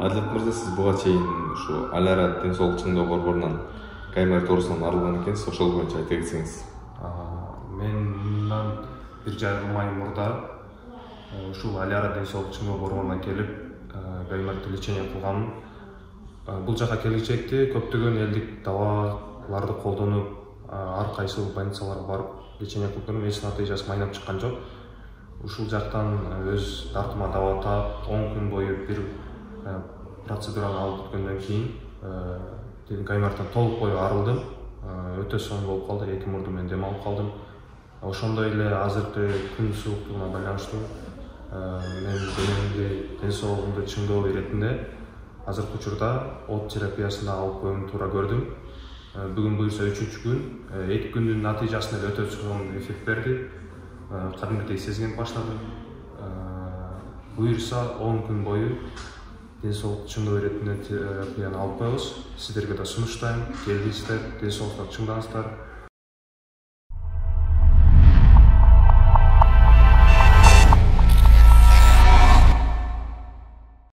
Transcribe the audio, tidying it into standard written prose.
Адилет мырза, сиз буга чейин ушу Аляра ден соолук чыңдоо борборунан Гаймар туурасынан арылган экенсиз, ошол боюнча айта кетсеңиз. Мен мындан 1,5 ай мурда ушул Аляра ден соолук чыңдоо борборунан келип, Гаймарда лечение кылганмын. Бул жака келечекте көптөгөн элдик дабаларды колдонуп, ар кайсы больницаларга барып лечение кылып көрдүм, эч натыйжасы майнап чыккан жок. Ушул жактан өз дартыма даба таап, 10 күн бою бир процедураны алып өткөндөн кийин Гаймардан толук бою арылдым. Өтө сонун болуп калды, 2 мурду мен дем алып калдым. Ошондой эле азыркы күн сууктугуна байланыштуу мен денемди, ден соолугумду чыңдоо иретинде азыркы учурда от терапиясына алып коюуну туура көрдүм. Бүгүн буюрса 3-чү күн, 2 күндүн натыйжасын эле өтө чоң эффект берди. Кадимгидей сезген баштадым. Буюрса 10 күн бою ден соолук чыңдоо иретинде терапияны алып коебуз. Сиздерге да сунуштайм. Келиңиздер, ден соолукту чыңдаңыздар.